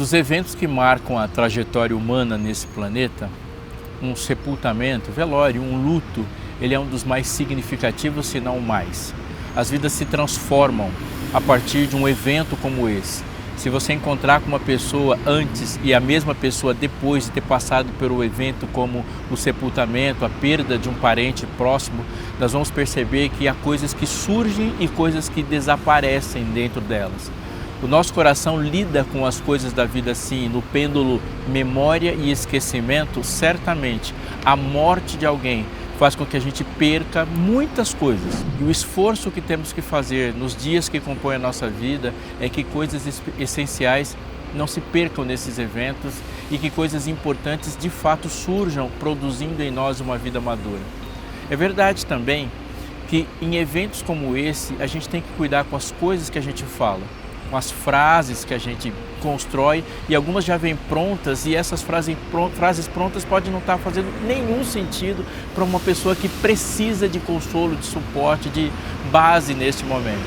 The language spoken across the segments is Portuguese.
Dos eventos que marcam a trajetória humana nesse planeta, um sepultamento, velório, um luto, ele é um dos mais significativos, se não o mais. As vidas se transformam a partir de um evento como esse. Se você encontrar com uma pessoa antes e a mesma pessoa depois de ter passado pelo evento como o sepultamento, a perda de um parente próximo, nós vamos perceber que há coisas que surgem e coisas que desaparecem dentro delas. O nosso coração lida com as coisas da vida assim, no pêndulo memória e esquecimento. Certamente a morte de alguém faz com que a gente perca muitas coisas. E o esforço que temos que fazer nos dias que compõem a nossa vida é que coisas essenciais não se percam nesses eventos e que coisas importantes de fato surjam, produzindo em nós uma vida madura. É verdade também que em eventos como esse a gente tem que cuidar com as coisas que a gente fala, com as frases que a gente constrói, e algumas já vêm prontas, e essas frases prontas podem não estar fazendo nenhum sentido para uma pessoa que precisa de consolo, de suporte, de base neste momento.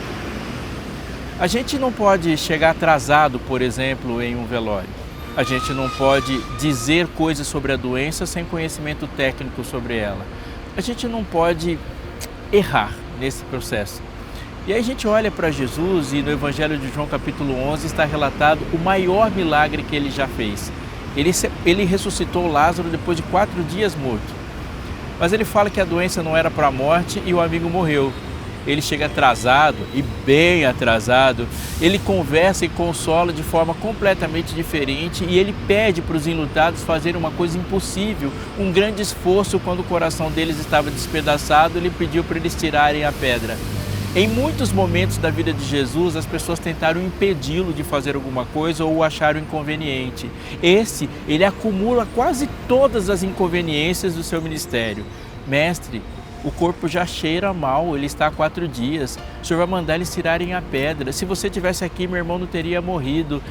A gente não pode chegar atrasado, por exemplo, em um velório. A gente não pode dizer coisas sobre a doença sem conhecimento técnico sobre ela. A gente não pode errar nesse processo. E aí a gente olha para Jesus e no Evangelho de João capítulo 11 está relatado o maior milagre que ele já fez. Ele ressuscitou Lázaro depois de 4 dias morto. Mas ele fala que a doença não era para a morte e o amigo morreu. Ele chega atrasado, e bem atrasado, ele conversa e consola de forma completamente diferente e ele pede para os enlutados fazerem uma coisa impossível, um grande esforço. Quando o coração deles estava despedaçado, ele pediu para eles tirarem a pedra. Em muitos momentos da vida de Jesus, as pessoas tentaram impedi-lo de fazer alguma coisa ou o acharam inconveniente. Ele acumula quase todas as inconveniências do seu ministério. Mestre, o corpo já cheira mal, ele está há 4 dias. O Senhor vai mandar eles tirarem a pedra. Se você estivesse aqui, meu irmão não teria morrido.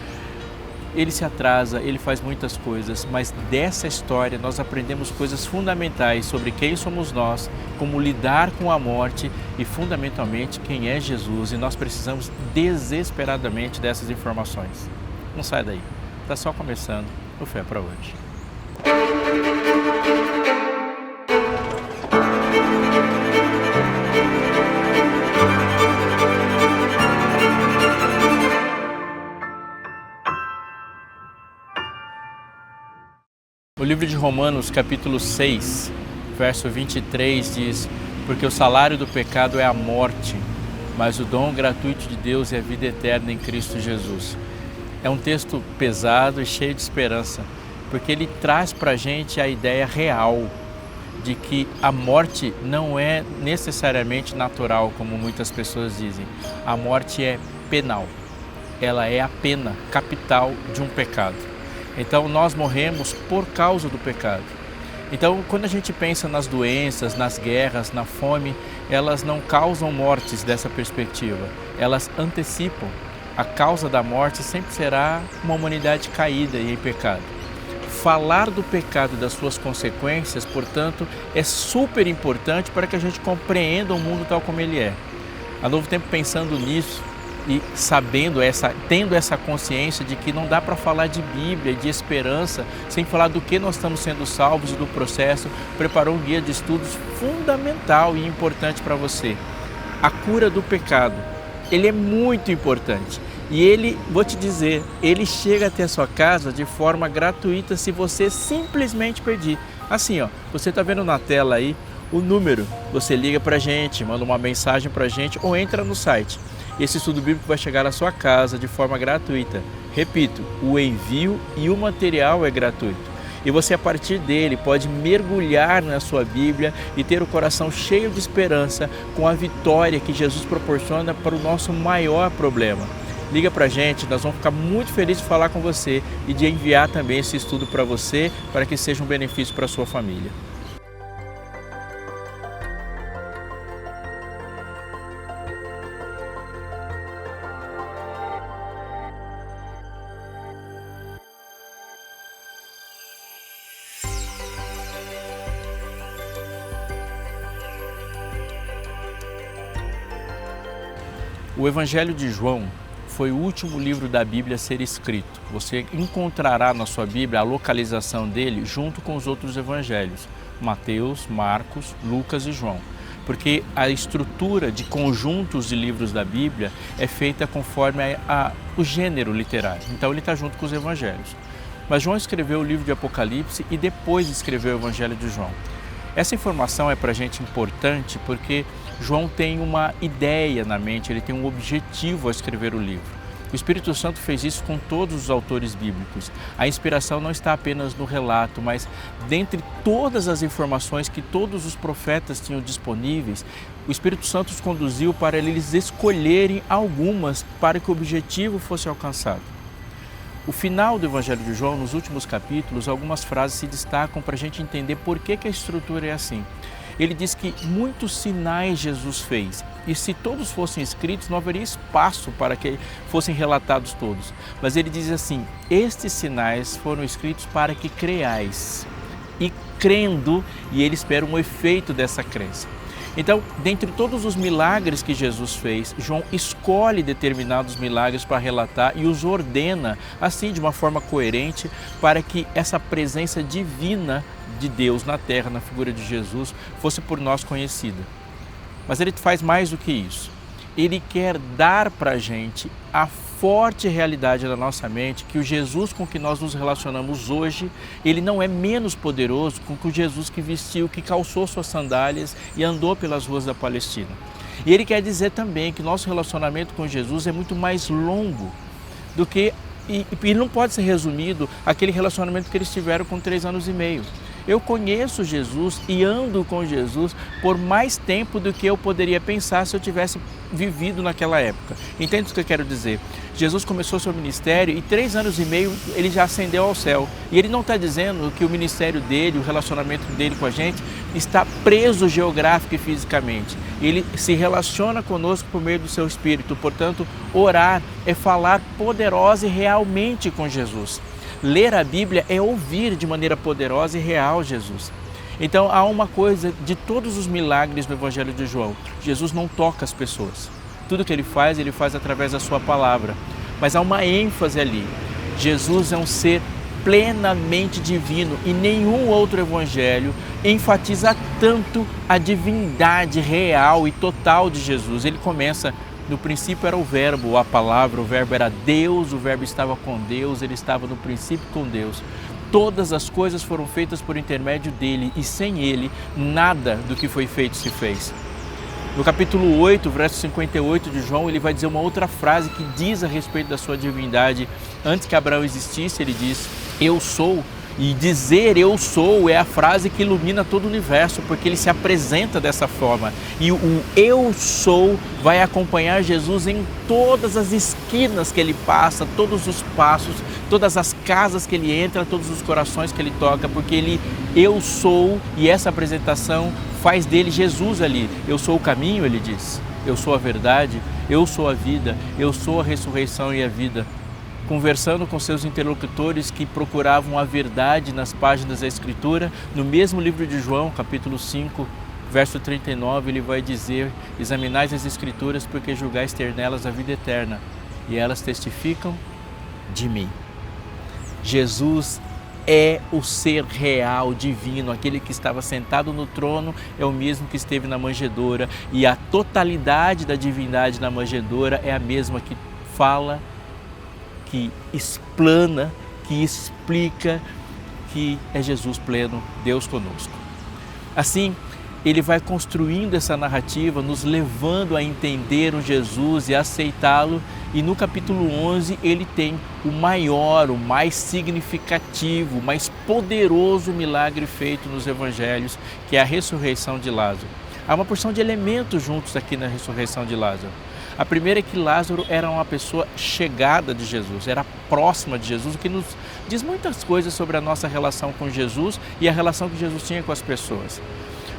Ele se atrasa, ele faz muitas coisas, mas dessa história nós aprendemos coisas fundamentais sobre quem somos nós, como lidar com a morte e, fundamentalmente, quem é Jesus. E nós precisamos desesperadamente dessas informações. Não sai daí, está só começando o Fé para hoje. O livro de Romanos, capítulo 6, verso 23 diz: porque o salário do pecado é a morte, mas o dom gratuito de Deus é a vida eterna em Cristo Jesus. É um texto pesado e cheio de esperança, porque ele traz para a gente a ideia real de que a morte não é necessariamente natural, como muitas pessoas dizem. A morte é penal, ela é a pena capital de um pecado. Então nós morremos por causa do pecado. Então quando a gente pensa nas doenças, nas guerras, na fome, elas não causam mortes dessa perspectiva, elas antecipam. A causa da morte sempre será uma humanidade caída e em pecado. Falar do pecado e das suas consequências, portanto, é super importante para que a gente compreenda o mundo tal como ele é. A Novo Tempo, pensando nisso, e tendo essa consciência de que não dá para falar de Bíblia, de esperança, sem falar do que nós estamos sendo salvos e do processo, preparou um guia de estudos fundamental e importante para você. A cura do pecado, ele é muito importante. E ele, vou te dizer, ele chega até a sua casa de forma gratuita se você simplesmente pedir. Assim, ó, você está vendo na tela aí o número, você liga para a gente, manda uma mensagem para a gente ou entra no site. Esse estudo bíblico vai chegar à sua casa de forma gratuita. Repito, o envio e o material é gratuito. E você, a partir dele, pode mergulhar na sua Bíblia e ter o coração cheio de esperança com a vitória que Jesus proporciona para o nosso maior problema. Liga para a gente, nós vamos ficar muito felizes de falar com você e de enviar também esse estudo para você, para que seja um benefício para a sua família. O Evangelho de João foi o último livro da Bíblia a ser escrito. Você encontrará na sua Bíblia a localização dele junto com os outros evangelhos, Mateus, Marcos, Lucas e João. Porque a estrutura de conjuntos de livros da Bíblia é feita conforme o gênero literário. Então ele está junto com os evangelhos. Mas João escreveu o livro de Apocalipse e depois escreveu o Evangelho de João. Essa informação é para a gente importante porque João tem uma ideia na mente, ele tem um objetivo ao escrever o livro. O Espírito Santo fez isso com todos os autores bíblicos. A inspiração não está apenas no relato, mas dentre todas as informações que todos os profetas tinham disponíveis, o Espírito Santo os conduziu para eles escolherem algumas para que o objetivo fosse alcançado. O final do Evangelho de João, nos últimos capítulos, algumas frases se destacam para a gente entender por que a estrutura é assim. Ele diz que muitos sinais Jesus fez, e se todos fossem escritos, não haveria espaço para que fossem relatados todos. Mas ele diz assim, estes sinais foram escritos para que creiais, e crendo, e ele espera um efeito dessa crença. Então, dentre todos os milagres que Jesus fez, João escolhe determinados milagres para relatar e os ordena, assim, de uma forma coerente, para que essa presença divina de Deus na terra, na figura de Jesus, fosse por nós conhecida. Mas ele faz mais do que isso. Ele quer dar para a gente a forte realidade da nossa mente que o Jesus com que nós nos relacionamos hoje, ele não é menos poderoso que o Jesus que vestiu, que calçou suas sandálias e andou pelas ruas da Palestina. E ele quer dizer também que nosso relacionamento com Jesus é muito mais longo do que, e não pode ser resumido aquele relacionamento que eles tiveram com 3 anos e meio. Eu conheço Jesus e ando com Jesus por mais tempo do que eu poderia pensar se eu tivesse vivido naquela época. Entende o que eu quero dizer? Jesus começou seu ministério e 3 anos e meio ele já ascendeu ao céu. E ele não está dizendo que o ministério dele, o relacionamento dele com a gente, está preso geográfico e fisicamente. Ele se relaciona conosco por meio do seu Espírito. Portanto, orar é falar poderosa e realmente com Jesus. Ler a Bíblia é ouvir de maneira poderosa e real Jesus. Então há uma coisa de todos os milagres do Evangelho de João. Jesus não toca as pessoas. Tudo que ele faz através da sua palavra. Mas há uma ênfase ali. Jesus é um ser plenamente divino e nenhum outro evangelho enfatiza tanto a divindade real e total de Jesus. Ele começa... No princípio era o verbo, a palavra, o verbo era Deus, o verbo estava com Deus, ele estava no princípio com Deus. Todas as coisas foram feitas por intermédio dele e sem ele, nada do que foi feito se fez. No capítulo 8, verso 58 de João, ele vai dizer uma outra frase que diz a respeito da sua divindade. Antes que Abraão existisse, ele diz, eu sou. E dizer eu sou é a frase que ilumina todo o universo, porque ele se apresenta dessa forma. E o eu sou vai acompanhar Jesus em todas as esquinas que ele passa, todos os passos, todas as casas que ele entra, todos os corações que ele toca, porque ele eu sou, e essa apresentação faz dele Jesus ali. Eu sou o caminho, ele diz. Eu sou a verdade, eu sou a vida, eu sou a ressurreição e a vida. Conversando com seus interlocutores que procuravam a verdade nas páginas da Escritura, no mesmo livro de João, capítulo 5, verso 39, ele vai dizer, examinais as Escrituras porque julgais ter nelas a vida eterna, e elas testificam de mim. Jesus é o ser real, divino, aquele que estava sentado no trono é o mesmo que esteve na manjedoura, e a totalidade da divindade na manjedoura é a mesma que fala, que explana, que explica que é Jesus pleno, Deus conosco. Assim, ele vai construindo essa narrativa, nos levando a entender o Jesus e aceitá-lo, e no capítulo 11 ele tem o maior, o mais significativo, o mais poderoso milagre feito nos evangelhos, que é a ressurreição de Lázaro. Há uma porção de elementos juntos aqui na ressurreição de Lázaro. A primeira é que Lázaro era uma pessoa chegada de Jesus, era próxima de Jesus, o que nos diz muitas coisas sobre a nossa relação com Jesus e a relação que Jesus tinha com as pessoas.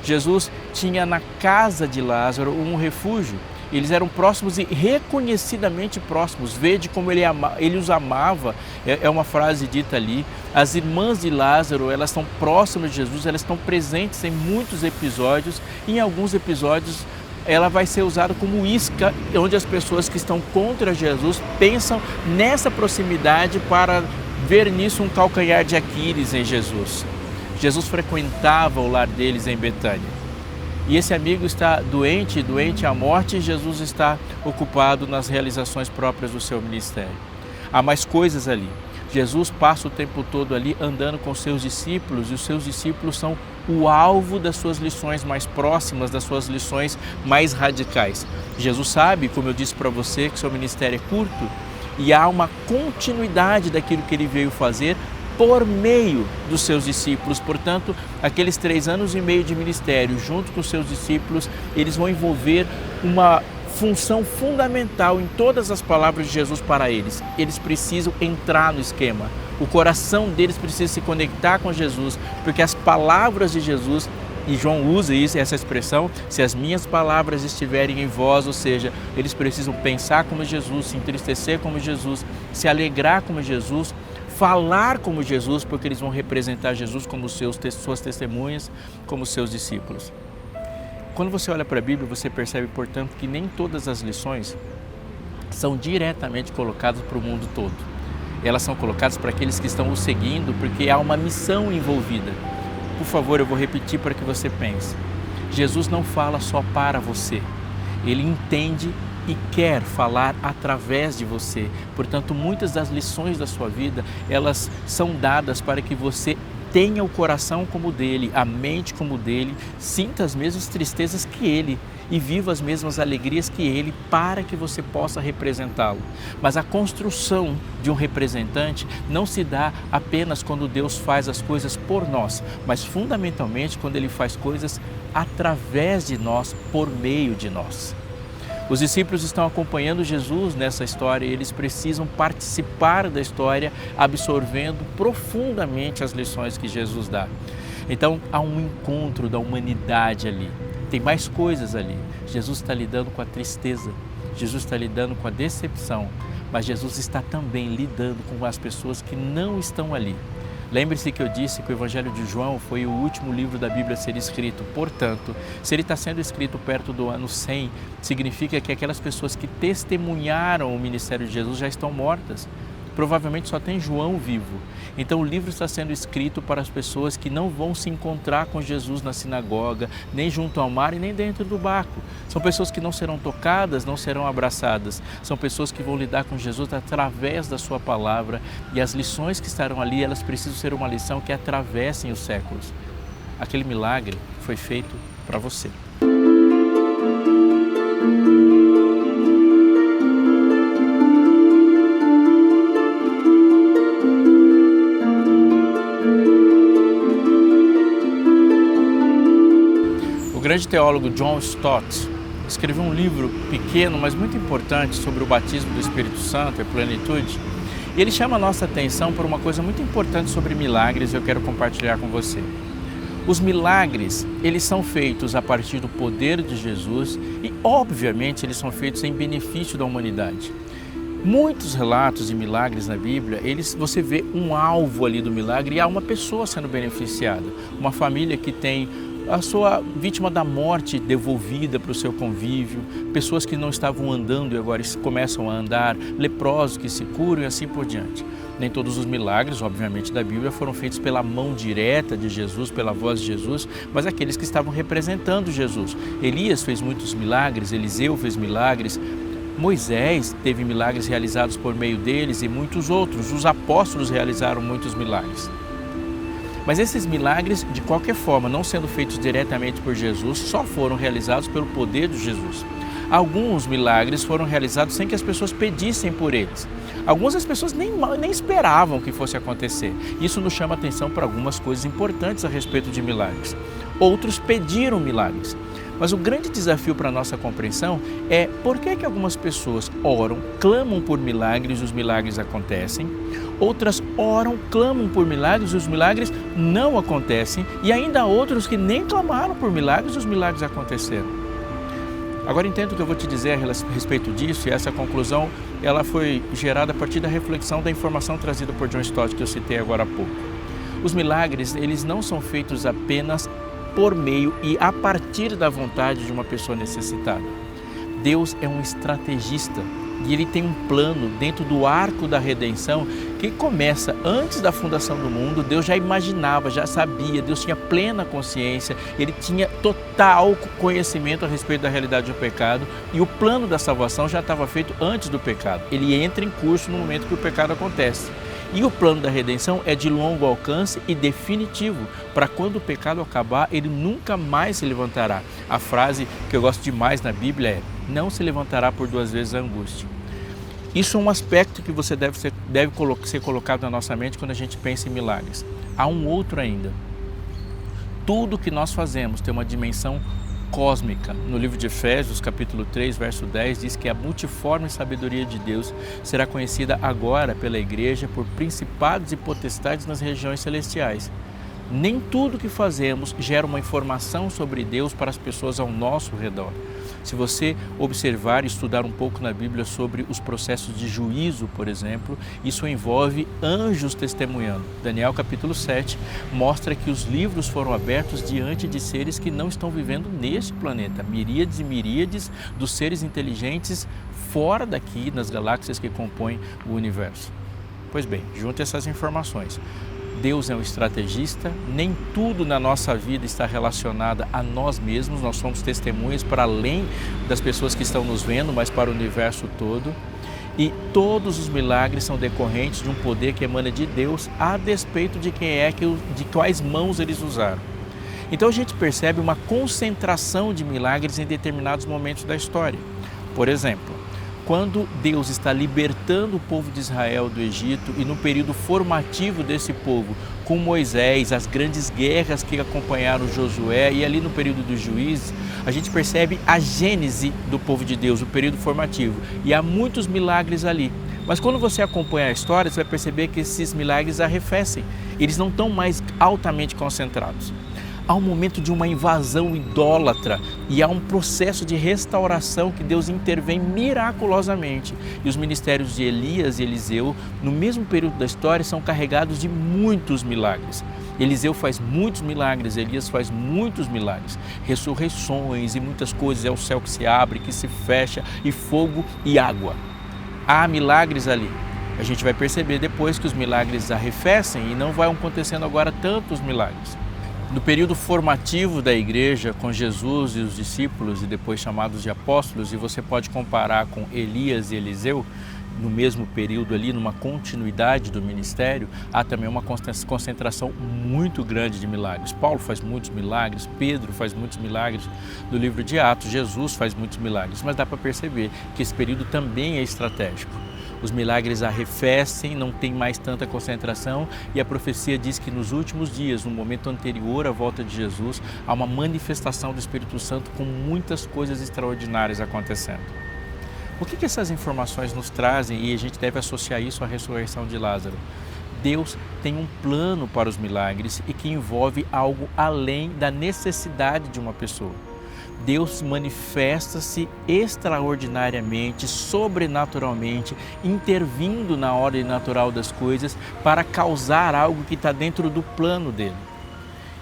Jesus tinha na casa de Lázaro um refúgio, eles eram próximos e reconhecidamente próximos. Vede como ele os amava, é uma frase dita ali. As irmãs de Lázaro, elas estão próximas de Jesus, elas estão presentes em muitos episódios, e em alguns episódios ela vai ser usada como isca, onde as pessoas que estão contra Jesus pensam nessa proximidade para ver nisso um calcanhar de Aquiles em Jesus. Jesus frequentava o lar deles em Betânia. E esse amigo está doente à morte, e Jesus está ocupado nas realizações próprias do seu ministério. Há mais coisas ali. Jesus passa o tempo todo ali andando com seus discípulos, e os seus discípulos são o alvo das suas lições mais próximas, das suas lições mais radicais. Jesus sabe, como eu disse para você, que seu ministério é curto e há uma continuidade daquilo que ele veio fazer por meio dos seus discípulos. Portanto, aqueles 3 anos e meio de ministério, junto com os seus discípulos, eles vão envolver uma função fundamental em todas as palavras de Jesus para eles. Eles precisam entrar no esquema. O coração deles precisa se conectar com Jesus, porque as palavras de Jesus, e João usa isso, essa expressão, se as minhas palavras estiverem em vós, ou seja, eles precisam pensar como Jesus, se entristecer como Jesus, se alegrar como Jesus, falar como Jesus, porque eles vão representar Jesus como suas testemunhas, como seus discípulos. Quando você olha para a Bíblia, você percebe, portanto, que nem todas as lições são diretamente colocadas para o mundo todo. Elas são colocadas para aqueles que estão o seguindo, porque há uma missão envolvida. Por favor, eu vou repetir para que você pense. Jesus não fala só para você. Ele entende e quer falar através de você. Portanto, muitas das lições da sua vida, elas são dadas para que você tenha o coração como o dele, a mente como o dele, sinta as mesmas tristezas que ele e viva as mesmas alegrias que ele, para que você possa representá-lo. Mas a construção de um representante não se dá apenas quando Deus faz as coisas por nós, mas fundamentalmente quando ele faz coisas através de nós, por meio de nós. Os discípulos estão acompanhando Jesus nessa história e eles precisam participar da história, absorvendo profundamente as lições que Jesus dá. Então, há um encontro da humanidade ali. Tem mais coisas ali. Jesus está lidando com a tristeza, Jesus está lidando com a decepção, mas Jesus está também lidando com as pessoas que não estão ali. Lembre-se que eu disse que o Evangelho de João foi o último livro da Bíblia a ser escrito. Portanto, se ele está sendo escrito perto do ano 100, significa que aquelas pessoas que testemunharam o ministério de Jesus já estão mortas. Provavelmente só tem João vivo. Então o livro está sendo escrito para as pessoas que não vão se encontrar com Jesus na sinagoga, nem junto ao mar e nem dentro do barco. São pessoas que não serão tocadas, não serão abraçadas. São pessoas que vão lidar com Jesus através da sua palavra, e as lições que estarão ali, elas precisam ser uma lição que atravessem os séculos. Aquele milagre foi feito para você. O grande teólogo John Stott escreveu um livro pequeno, mas muito importante, sobre o batismo do Espírito Santo, a plenitude. E ele chama a nossa atenção para uma coisa muito importante sobre milagres, e eu quero compartilhar com você. Os milagres, eles são feitos a partir do poder de Jesus e, obviamente, eles são feitos em benefício da humanidade. Muitos relatos de milagres na Bíblia, você vê um alvo ali do milagre e há uma pessoa sendo beneficiada, uma família que tem a sua vítima da morte devolvida para o seu convívio, pessoas que não estavam andando e agora começam a andar, leprosos que se curam e assim por diante. Nem todos os milagres, obviamente, da Bíblia foram feitos pela mão direta de Jesus, pela voz de Jesus, mas aqueles que estavam representando Jesus. Elias fez muitos milagres, Eliseu fez milagres, Moisés teve milagres realizados por meio deles e muitos outros. Os apóstolos realizaram muitos milagres. Mas esses milagres, de qualquer forma, não sendo feitos diretamente por Jesus, só foram realizados pelo poder de Jesus. Alguns milagres foram realizados sem que as pessoas pedissem por eles. Algumas as pessoas nem esperavam que fosse acontecer. Isso nos chama a atenção para algumas coisas importantes a respeito de milagres. Outros pediram milagres. Mas o grande desafio para a nossa compreensão é por que algumas pessoas oram, clamam por milagres e os milagres acontecem, outras oram, clamam por milagres e os milagres não acontecem, e ainda há outros que nem clamaram por milagres e os milagres aconteceram. Agora entendo o que eu vou te dizer a respeito disso, e essa conclusão ela foi gerada a partir da reflexão da informação trazida por John Stott, que eu citei agora há pouco. Os milagres, eles não são feitos apenas por meio e a partir da vontade de uma pessoa necessitada. Deus é um estrategista e Ele tem um plano dentro do arco da redenção que começa antes da fundação do mundo. Deus já imaginava, já sabia, Deus tinha plena consciência, Ele tinha total conhecimento a respeito da realidade do pecado e o plano da salvação já estava feito antes do pecado. Ele entra em curso no momento que o pecado acontece. E o plano da redenção é de longo alcance e definitivo. Para quando o pecado acabar, ele nunca mais se levantará. A frase que eu gosto demais na Bíblia é: não se levantará por duas vezes a angústia. Isso é um aspecto que você deve ser colocado na nossa mente quando a gente pensa em milagres. Há um outro ainda. Tudo que nós fazemos tem uma dimensão cósmica. No livro de Efésios, capítulo 3, verso 10, diz que a multiforme sabedoria de Deus será conhecida agora pela igreja por principados e potestades nas regiões celestiais. Nem tudo que fazemos gera uma informação sobre Deus para as pessoas ao nosso redor. Se você observar e estudar um pouco na Bíblia sobre os processos de juízo, por exemplo, isso envolve anjos testemunhando. Daniel capítulo 7 mostra que os livros foram abertos diante de seres que não estão vivendo neste planeta. Miríades e miríades dos seres inteligentes fora daqui, nas galáxias que compõem o universo. Pois bem, junte essas informações. Deus é um estrategista, nem tudo na nossa vida está relacionado a nós mesmos, nós somos testemunhas para além das pessoas que estão nos vendo, mas para o universo todo. E todos os milagres são decorrentes de um poder que emana de Deus, a despeito de de quais mãos eles usaram. Então a gente percebe uma concentração de milagres em determinados momentos da história. Por exemplo, quando Deus está libertando o povo de Israel do Egito e no período formativo desse povo, com Moisés, as grandes guerras que acompanharam Josué e ali no período dos juízes, a gente percebe a gênese do povo de Deus, o período formativo, e há muitos milagres ali. Mas quando você acompanha a história, você vai perceber que esses milagres arrefecem, eles não estão mais altamente concentrados. Há um momento de uma invasão idólatra e há um processo de restauração que Deus intervém miraculosamente. E os ministérios de Elias e Eliseu, no mesmo período da história, são carregados de muitos milagres. Eliseu faz muitos milagres, Elias faz muitos milagres. Ressurreições e muitas coisas, é o céu que se abre, que se fecha, e fogo e água. Há milagres ali. A gente vai perceber depois que os milagres arrefecem e não vai acontecendo agora tantos milagres. No período formativo da igreja, com Jesus e os discípulos, e depois chamados de apóstolos, e você pode comparar com Elias e Eliseu, no mesmo período ali, numa continuidade do ministério, há também uma concentração muito grande de milagres. Paulo faz muitos milagres, Pedro faz muitos milagres no livro de Atos, Jesus faz muitos milagres, mas dá para perceber que esse período também é estratégico. Os milagres arrefecem, não tem mais tanta concentração e a profecia diz que nos últimos dias, no momento anterior à volta de Jesus, há uma manifestação do Espírito Santo com muitas coisas extraordinárias acontecendo. O que essas informações nos trazem e a gente deve associar isso à ressurreição de Lázaro? Deus tem um plano para os milagres e que envolve algo além da necessidade de uma pessoa. Deus manifesta-se extraordinariamente, sobrenaturalmente, intervindo na ordem natural das coisas para causar algo que está dentro do plano dele.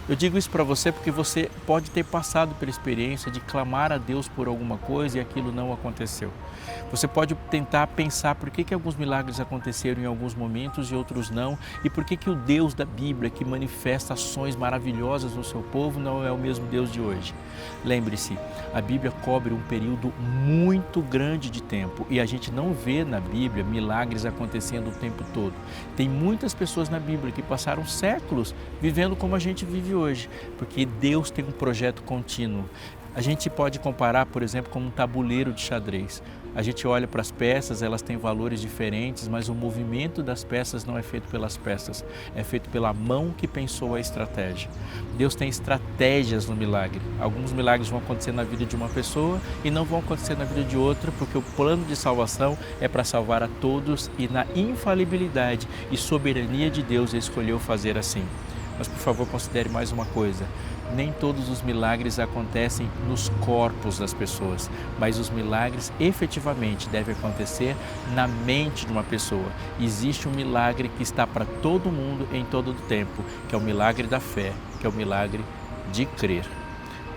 Eu digo isso para você porque você pode ter passado pela experiência de clamar a Deus por alguma coisa e aquilo não aconteceu. Você pode tentar pensar por que alguns milagres aconteceram em alguns momentos e outros não, e por que o Deus da Bíblia, que manifesta ações maravilhosas no seu povo, não é o mesmo Deus de hoje. Lembre-se, a Bíblia cobre um período muito grande de tempo e a gente não vê na Bíblia milagres acontecendo o tempo todo. Tem muitas pessoas na Bíblia que passaram séculos vivendo como a gente vive hoje, porque Deus tem um projeto contínuo. A gente pode comparar, por exemplo, com um tabuleiro de xadrez. A gente olha para as peças, elas têm valores diferentes, mas o movimento das peças não é feito pelas peças, é feito pela mão que pensou a estratégia. Deus tem estratégias no milagre. Alguns milagres vão acontecer na vida de uma pessoa e não vão acontecer na vida de outra, porque o plano de salvação é para salvar a todos e na infalibilidade e soberania de Deus Ele escolheu fazer assim. Mas, por favor, considere mais uma coisa. Nem todos os milagres acontecem nos corpos das pessoas, mas os milagres efetivamente devem acontecer na mente de uma pessoa. Existe um milagre que está para todo mundo em todo o tempo, que é o milagre da fé, que é o milagre de crer.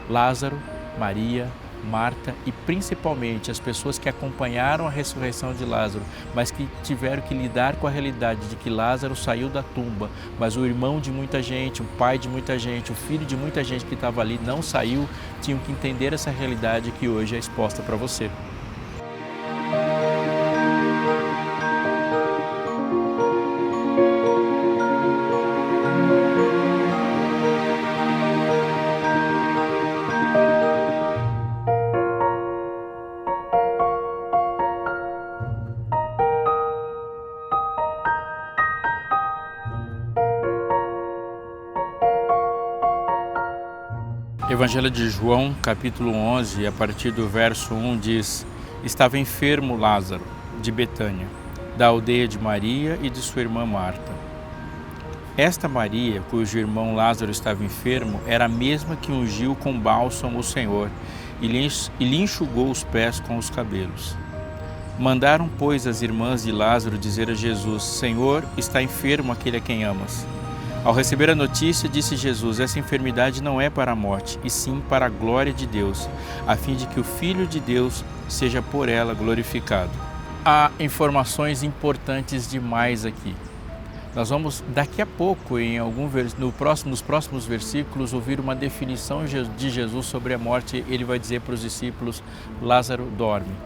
Lázaro, Maria, Marta e principalmente as pessoas que acompanharam a ressurreição de Lázaro, mas que tiveram que lidar com a realidade de que Lázaro saiu da tumba, mas o irmão de muita gente, o pai de muita gente, o filho de muita gente que estava ali não saiu, tinham que entender essa realidade que hoje é exposta para você. Evangelho de João, capítulo 11, a partir do verso 1, diz: Estava enfermo Lázaro, de Betânia, da aldeia de Maria e de sua irmã Marta. Esta Maria, cujo irmão Lázaro estava enfermo, era a mesma que ungiu com bálsamo o Senhor e lhe enxugou os pés com os cabelos. Mandaram, pois, as irmãs de Lázaro dizer a Jesus: Senhor, está enfermo aquele a quem amas. Ao receber a notícia, disse Jesus: essa enfermidade não é para a morte, e sim para a glória de Deus, a fim de que o Filho de Deus seja por ela glorificado. Há informações importantes demais aqui. Nós vamos, daqui a pouco, nos próximos versículos, ouvir uma definição de Jesus sobre a morte. Ele vai dizer para os discípulos: Lázaro dorme.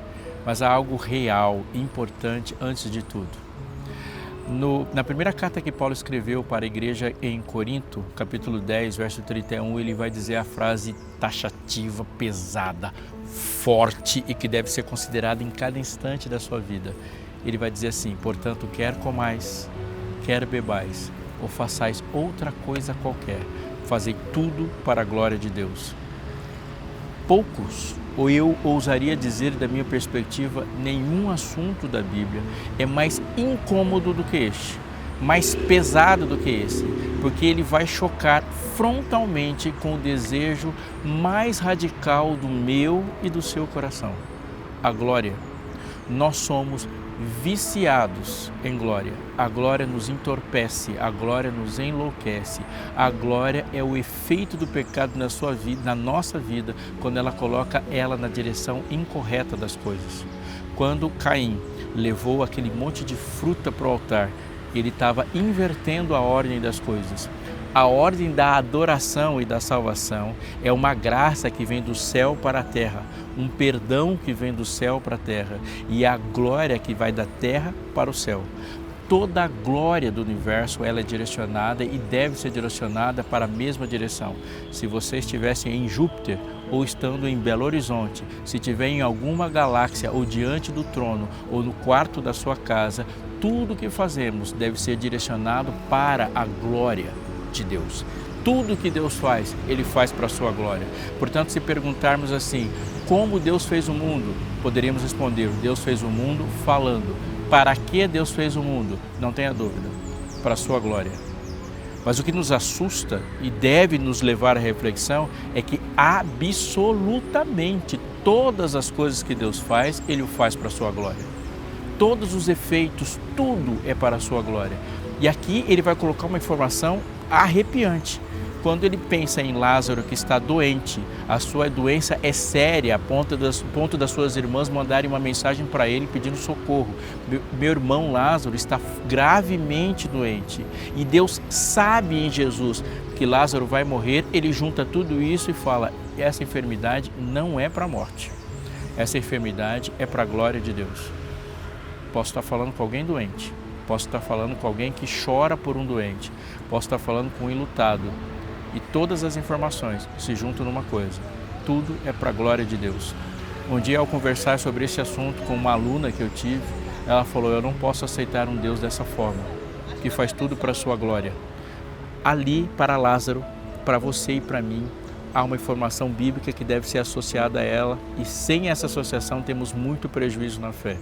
Mas há algo real, importante antes de tudo. Na primeira carta que Paulo escreveu para a igreja em Corinto, capítulo 10, verso 31, ele vai dizer a frase taxativa, pesada, forte e que deve ser considerada em cada instante da sua vida. Ele vai dizer assim: portanto, quer comais, quer bebais, ou façais outra coisa qualquer, fazei tudo para a glória de Deus. Poucos, ou eu ousaria dizer da minha perspectiva, nenhum assunto da Bíblia é mais incômodo do que este, mais pesado do que esse, porque ele vai chocar frontalmente com o desejo mais radical do meu e do seu coração: a glória. Nós somos viciados em glória. A glória nos entorpece, a glória nos enlouquece. A glória é o efeito do pecado na sua vida, na nossa vida, quando ela coloca ela na direção incorreta das coisas. Quando Caim levou aquele monte de fruta para o altar, ele estava invertendo a ordem das coisas. A ordem da adoração e da salvação é uma graça que vem do céu para a terra, um perdão que vem do céu para a terra e a glória que vai da terra para o céu. Toda a glória do universo ela é direcionada e deve ser direcionada para a mesma direção. Se você estivesse em Júpiter ou estando em Belo Horizonte, se estiver em alguma galáxia ou diante do trono ou no quarto da sua casa, tudo que fazemos deve ser direcionado para a glória de Deus. Tudo que Deus faz, Ele faz para a sua glória. Portanto, se perguntarmos assim: como Deus fez o mundo? Poderíamos responder: Deus fez o mundo falando. Para que Deus fez o mundo? Não tenha dúvida, para a sua glória. Mas o que nos assusta e deve nos levar à reflexão é que absolutamente todas as coisas que Deus faz, Ele o faz para a sua glória. Todos os efeitos, tudo é para a sua glória. E aqui ele vai colocar uma informação arrepiante. Quando ele pensa em Lázaro que está doente, a sua doença é séria, a ponto das suas irmãs mandarem uma mensagem para ele pedindo socorro. Meu irmão Lázaro está gravemente doente e Deus sabe em Jesus que Lázaro vai morrer. Ele junta tudo isso e fala: essa enfermidade não é para a morte, essa enfermidade é para a glória de Deus. Posso estar falando com alguém doente, posso estar falando com alguém que chora por um doente, posso estar falando com um enlutado. E todas as informações se juntam numa coisa: tudo é para a glória de Deus. Um dia, ao conversar sobre esse assunto com uma aluna que eu tive, ela falou: eu não posso aceitar um Deus dessa forma, que faz tudo para a sua glória. Ali, para Lázaro, para você e para mim, há uma informação bíblica que deve ser associada a ela, e sem essa associação temos muito prejuízo na fé.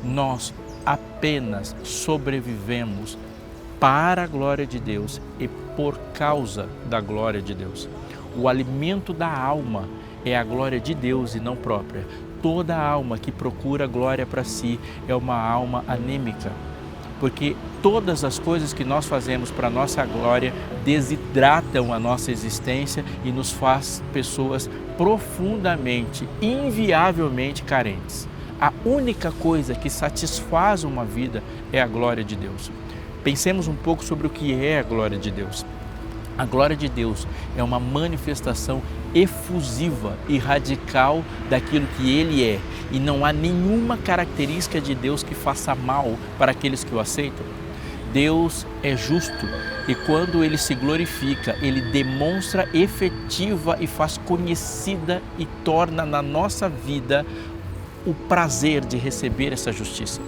Nós apenas sobrevivemos para a glória de Deus e por causa da glória de Deus. O alimento da alma é a glória de Deus e não própria. Toda alma que procura glória para si é uma alma anêmica. porque todas as coisas que nós fazemos para a nossa glória desidratam a nossa existência e nos faz pessoas profundamente, inviavelmente carentes. A única coisa que satisfaz uma vida é a glória de Deus. Pensemos um pouco sobre o que é a glória de Deus. A glória de Deus é uma manifestação efusiva e radical daquilo que Ele é, e não há nenhuma característica de Deus que faça mal para aqueles que o aceitam. Deus é justo e quando Ele se glorifica, Ele demonstra efetiva e faz conhecida e torna na nossa vida o prazer de receber essa justiça.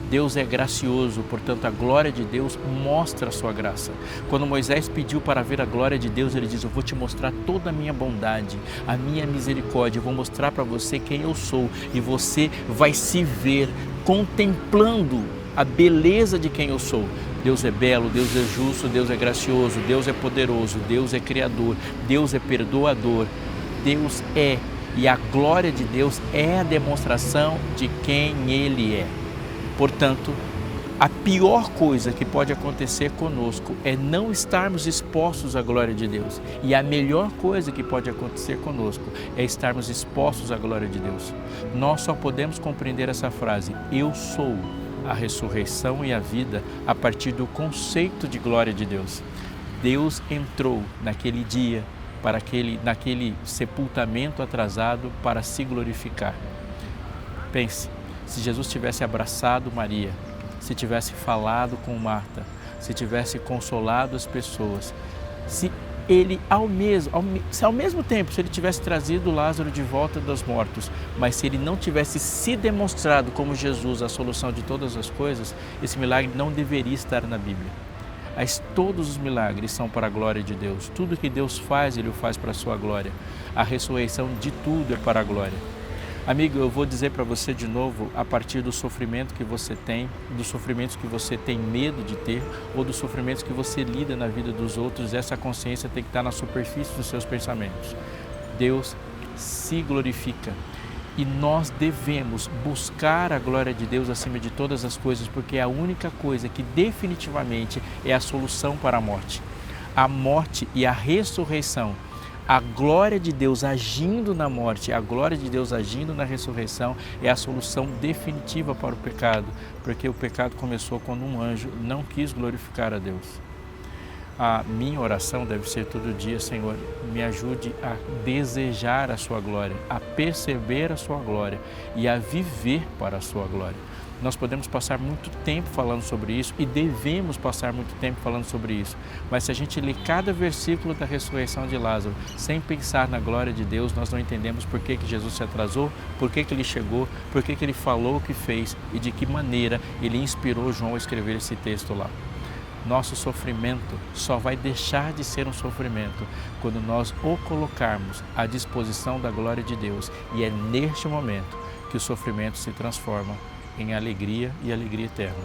Deus é gracioso, portanto a glória de Deus mostra a sua graça. Quando Moisés pediu para ver a glória de Deus, ele diz: eu vou te mostrar toda a minha bondade, a minha misericórdia, eu vou mostrar para você quem eu sou e você vai se ver contemplando a beleza de quem eu sou. Deus é belo, Deus é justo, Deus é gracioso, Deus é poderoso, Deus é criador, Deus é perdoador, Deus é, e a glória de Deus é a demonstração de quem Ele é. Portanto, a pior coisa que pode acontecer conosco é não estarmos expostos à glória de Deus. E a melhor coisa que pode acontecer conosco é estarmos expostos à glória de Deus. Nós só podemos compreender essa frase, eu sou a ressurreição e a vida, a partir do conceito de glória de Deus. Deus entrou naquele dia, naquele sepultamento atrasado para se glorificar. Pense, se Jesus tivesse abraçado Maria, se tivesse falado com Marta, se tivesse consolado as pessoas, se ele ao mesmo tempo, se ele tivesse trazido Lázaro de volta dos mortos, mas se ele não tivesse se demonstrado como Jesus a solução de todas as coisas, esse milagre não deveria estar na Bíblia. Mas todos os milagres são para a glória de Deus. Tudo que Deus faz, Ele o faz para a sua glória. A ressurreição de tudo é para a glória. Amigo, eu vou dizer para você de novo, a partir do sofrimento que você tem, dos sofrimentos que você tem medo de ter, ou dos sofrimentos que você lida na vida dos outros, essa consciência tem que estar na superfície dos seus pensamentos. Deus se glorifica e nós devemos buscar a glória de Deus acima de todas as coisas, porque é a única coisa que definitivamente é a solução para a morte. A morte e a ressurreição. A glória de Deus agindo na morte, a glória de Deus agindo na ressurreição é a solução definitiva para o pecado, porque o pecado começou quando um anjo não quis glorificar a Deus. A minha oração deve ser todo dia: Senhor, me ajude a desejar a sua glória, a perceber a sua glória e a viver para a sua glória. Nós podemos passar muito tempo falando sobre isso e devemos passar muito tempo falando sobre isso. Mas se a gente lê cada versículo da ressurreição de Lázaro sem pensar na glória de Deus, nós não entendemos por que Jesus se atrasou, por que ele chegou, por que ele falou o que fez e de que maneira ele inspirou João a escrever esse texto lá. Nosso sofrimento só vai deixar de ser um sofrimento quando nós o colocarmos à disposição da glória de Deus. E é neste momento que o sofrimento se transforma em alegria e alegria eterna.